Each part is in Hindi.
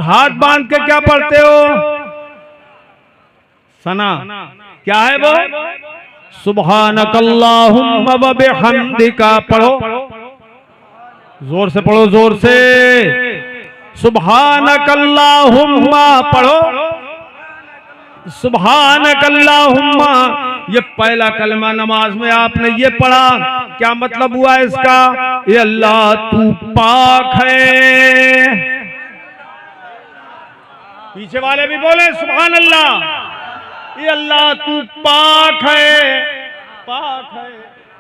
हाथ बांध के क्या पढ़ते हो? सना क्या है वो? सुब्हानकल्लाहुम्मा व बिहम्दिका पढ़ो, जोर से पढ़ो, जोर से। सुब्हानकल्लाहुम्मा पढ़ो, सुब्हानकल्लाहुम्मा। ये पहला कलमा नमाज में आपने ये पढ़ा, क्या मतलब हुआ इसका? ये अल्लाह तू पाक है। पीछे वाले भी बोले सुभान अल्लाह। ये अल्लाह तू पाक है। पाक है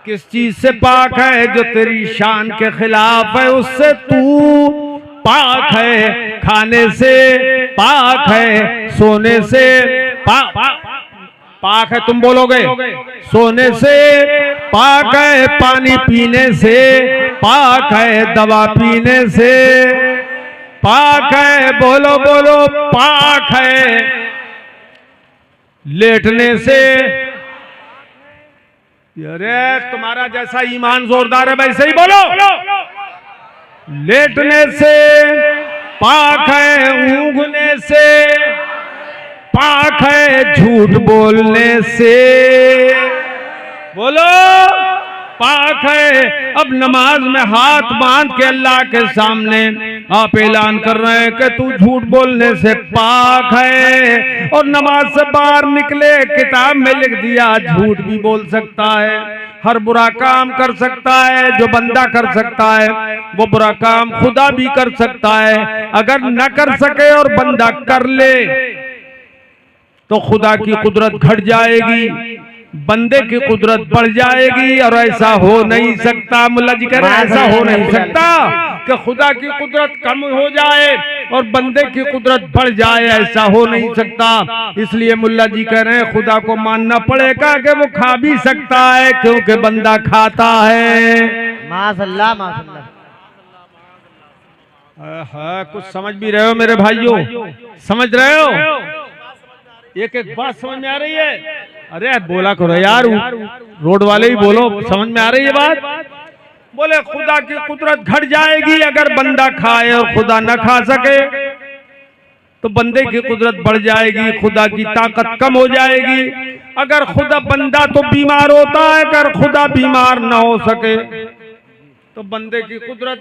किस चीज से पाक है? जो तेरी शान के खिलाफ है उससे तू पाक है। खाने से पाक है, सोने से पाक है, तुम बोलोगे। सोने से पाक है, पानी पीने से पाक है, दवा पीने से पाक है, बोलो बोलो पाक है। लेटने से, अरे तुम्हारा जैसा ईमान जोरदार है वैसे ही बोलो। लेटने से पाक है, ऊँघने से पाक है, झूठ बोलने से बोलो पाक है। अब नमाज में हाथ बांध के अल्लाह के सामने आप ऐलान कर रहे हैं कि तू झूठ बोलने से पाक है, और नमाज से बाहर निकले किताब में लिख दिया झूठ भी बोल सकता है, हर बुरा काम कर सकता है। जो बंदा कर सकता है वो बुरा काम खुदा भी कर सकता है। अगर न कर सके और बंदा कर ले तो खुदा की कुदरत घट जाएगी, बंदे की कुदरत बढ़ जाएगी। और ऐसा हो नहीं सकता, मुल्ला जी कह रहे हैं ऐसा हो नहीं सकता कि खुदा की कुदरत कम हो जाए और बंदे की कुदरत बढ़ जाए, ऐसा हो नहीं सकता। इसलिए मुल्ला जी कह रहे हैं खुदा को मानना पड़ेगा कि वो खा भी सकता है क्योंकि बंदा खाता है। माशअल्लाह माशअल्लाह। हाँ, कुछ समझ भी रहे हो मेरे भाइयों? समझ रहे हो? एक एक बात समझ में आ रही है? अरे बोला करो यार, रोड वाले ही बोलो, समझ में आ रही है बात? बोले खुदा की कुदरत घट जाएगी अगर बंदा खाए और खुदा न खा सके, तो बंदे की कुदरत बढ़ जाएगी, खुदा की ताकत कम हो जाएगी। अगर खुदा बंदा तो बीमार होता है, अगर खुदा बीमार न हो सके तो बंदे की कुदरत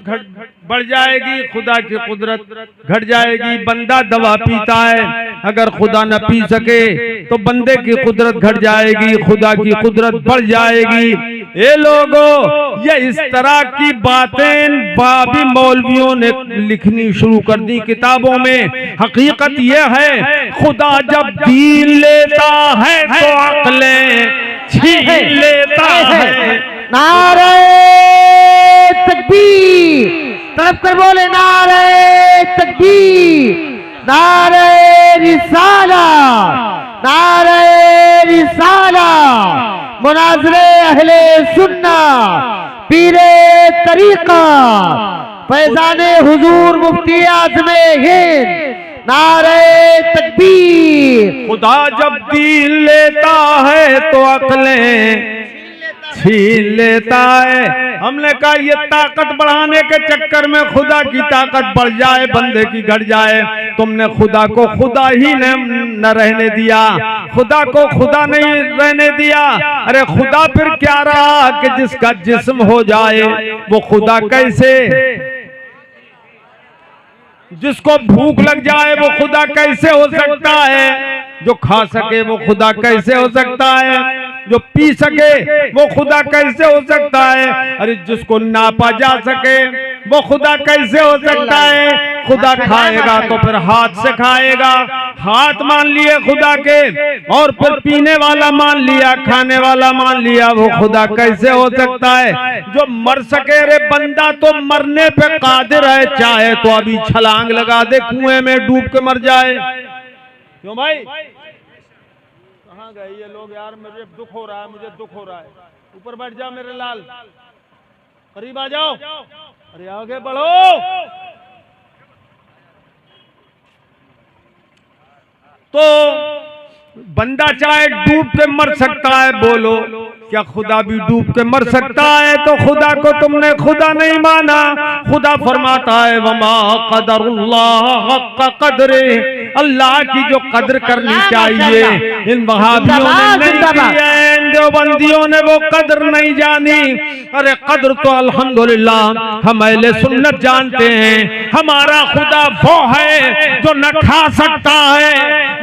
बढ़ जाएगी, खुदा की कुदरत घट जाएगी। बंदा दवा पीता है, अगर खुदा न पी सके तो बंदे की कुदरत घट जाएगी, खुदा की कुदरत बढ़ जाएगी। ये लोगों, ये इस तरह की बातें बाबी मौलवियों ने लिखनी शुरू कर दी किताबों में। हकीकत ये है खुदा जब दीन लेता है तो अक्लें छीन लेता है। नारे तकबीर, तड़प कर बोले नारे तकबीर, नारे रिसाला, नारे रिसाला। मुनाज़िरे अहले सुन्ना, पीरे तरीका, फैज़ाने हुजूर मुफ्ती आज़मे हिंद, नारे तकबीर। खुदा जब दीन लेता है तो अक्लें छीन लेता है। हमने कहा ये ताकत बढ़ाने के चक्कर में खुदा की ताकत बढ़ जाए, बंदे की घट जाए। तुमने खुदा को खुदा ही न रहने दिया, खुदा को खुदा नहीं रहने दिया। अरे खुदा फिर क्या रहा कि जिसका जिस्म हो जाए वो खुदा कैसे? जिसको भूख लग जाए वो खुदा कैसे हो सकता है? जो खा सके वो खुदा कैसे हो सकता है? जो पी सके वो खुदा कैसे हो सकता है? अरे जिसको नापा जा सके वो खुदा कैसे हो सकता है? खुदा खाएगा तो फिर हाथ से खाएगा, हाथ मान लिए खुदा के, और फिर पीने वाला मान लिया, खाने वाला मान लिया, वो खुदा कैसे हो सकता है? जो मर सके, रे बंदा तो मरने पे कादिर है, चाहे तो अभी छलांग लगा दे कुएं में डूब के मर जाए। क्यों भाई? कहाँ गए ये लोग यार? मुझे दुख हो रहा है, मुझे दुख हो रहा है। ऊपर बैठ जाओ मेरे लाल, करीब आ जाओ, अरे आगे बढ़ो। तो बंदा चाहे डूब के मर सकता है, बोलो, क्या खुदा भी डूब के मर सकता है? तो खुदा को तुमने खुदा नहीं माना। खुदा फरमाता है वमा क़दरुल्लाह हक़्क़ क़द्रे, अल्लाह की जो कद्र करनी चाहिए इन वहाबियों ने नहीं की है, इन देवबंदियों ने वो कद्र नहीं जानी। अरे कद्र तो अल्हम्दुलिल्लाह हम अहले सुन्नत जानते हैं। हमारा खुदा वो है जो न खा सकता है,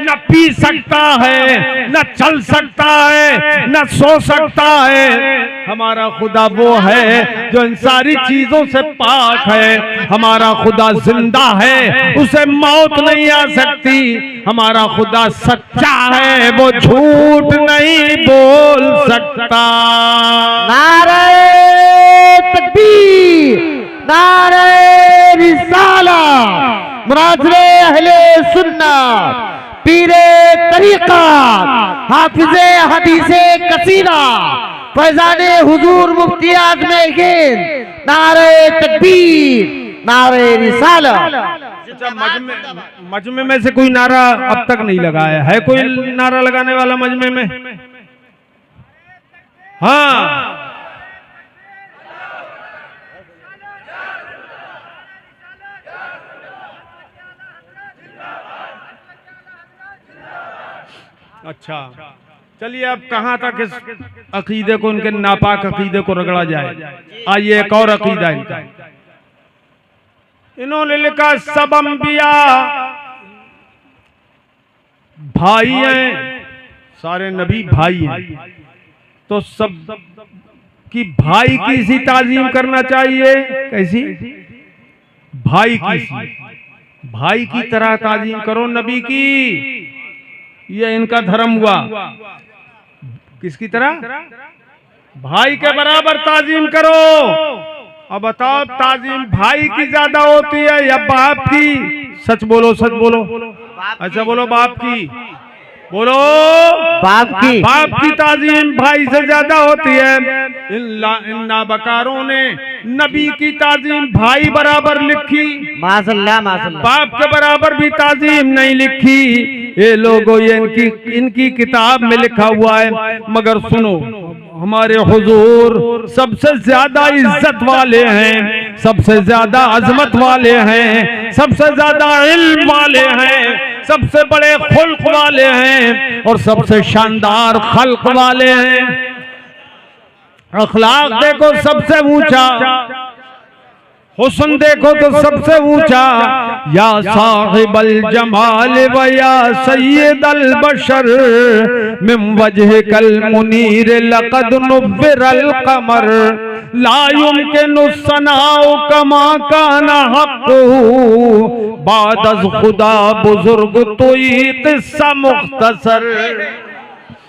न पी सकता है, न चल सकता है, न सो सकता है। हमारा खुदा वो है जो इन सारी चीजों से पाक है। हमारा खुदा जिंदा है, उसे मौत नहीं आ सकती। हमारा खुदा सच्चा है, वो झूठ नहीं बोल सकता। नारे तकबीर, नारे रिसाला, मुनाज़िरे अहले सुन्नत, पीरे तरीका, हाफिज़े हदीसे कसीरा, फैज़ाने हुजूर मुफ्ती आज़म हिंद, नारे तकबीर, नारे रिसाला। मजमे में से कोई नारा अब तक नहीं लगाया है? कोई नारा लगाने वाला मजमे में? हाँ, अच्छा चलिए, अब कहाँ तक इस अकीदे को, उनके नापाक अकीदे को रगड़ा जाए। आइए एक और अकीदा इनका। इन्होंने लिखा सब अंबिया भाई हैं, सारे नबी भाई हैं, तो सब की भाई की सी ताजीम करना चाहिए। कैसी? भाई की सी, भाई की तरह ताजीम करो नबी की। ये इनका धर्म हुआ। किसकी तरह? भाई के बराबर ताजीम करो। अब बताओ, ताजीम भाई की ज्यादा होती है या बाप की? सच बोलो, सच बोलो। अच्छा बोलो, बाप की बोलो। बाप की। बाप की ताजीम भाई से ज्यादा होती है। इन नाबकारों ने नबी की ताजीम भाई बराबर लिखी, माशल्लाह माशल्लाह, बाप के बराबर भी ताजीम नहीं लिखी। ये लोगों, ये इनकी किताब में लिखा हुआ है। मगर सुनो, हमारे हुजूर सबसे ज्यादा इज्जत वाले हैं, सबसे ज्यादा अजमत वाले हैं, सबसे ज्यादा इल्म वाले हैं, सबसे बड़े खुल्क वाले हैं और सबसे शानदार खल्क वाले हैं। अखलाक देखो सबसे ऊंचा, हुस्न देखो तो सबसे ऊंचा। या साहिबल जमाल व या सय्यदल बशर मिन वजहिकल मुनीर लक़द नुव्विरल क़मर ला युमकिनु सनाउ कमा काना हक़्क़ुहु बाद अज़ खुदा बुजुर्ग तोई क़िस्सा मुख्तसर।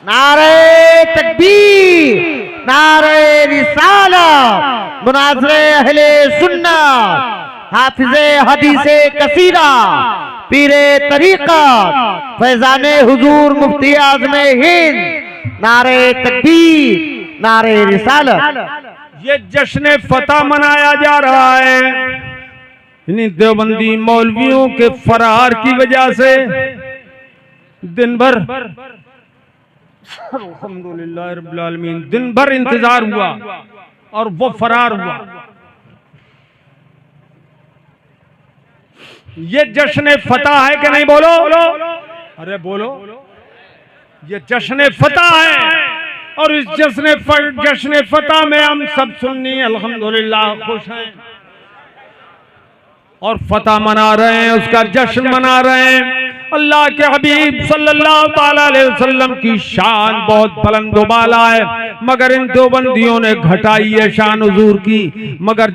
नारे तकबीर, नारे रिसाला, मुनाज़िरे अहले सुन्नत, हाफिज़े हदीसे कसीरा, पीरे तरीका, फैज़ाने हुजूर मुफ्ती आज़म हिंद, नारे तकबीर, नारे रिसाला। ये जश्न फतह मनाया जा रहा है इन्हीं देवबंदी मौलवियों के फरार की वजह से। दिन भर अल्हम्दुलिल्लाह रब्बिल आलमीन, दिन भर इंतजार हुआ और वो फरार हुआ। ये जश्न फतह है कि नहीं? बोलो, अरे बोलो। ये जश्न फतह है और इस जश्न फतह में हम सब सुन्नी अल्हम्दुलिल्लाह खुश हैं और फतह मना रहे हैं, उसका जश्न मना रहे हैं। अल्लाह के हबीब सल्लल्लाहु ताला अलैहि वसल्लम की शान बहुत बुलंद बाला है, मगर इन देवबंदियों ने घटाई है शान हुजूर की। मगर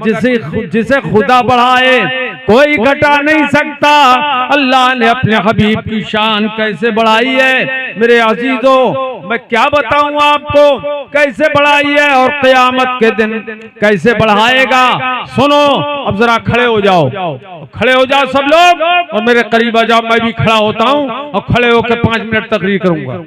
जिसे खुदा बढ़ाए कोई घटा नहीं सकता। अल्लाह ने अपने हबीब की शान कैसे बढ़ाई है मेरे अजीजों, मैं क्या बताऊं आपको कैसे बढ़ाई है और क़यामत के दिन कैसे बढ़ाएगा। सुनो, अब जरा खड़े हो जाओ, खड़े हो जाओ सब लोग और मेरे करीब आ जाओ। मैं भी खड़ा होता हूं और खड़े होकर 5 मिनट तकरीर करूंगा।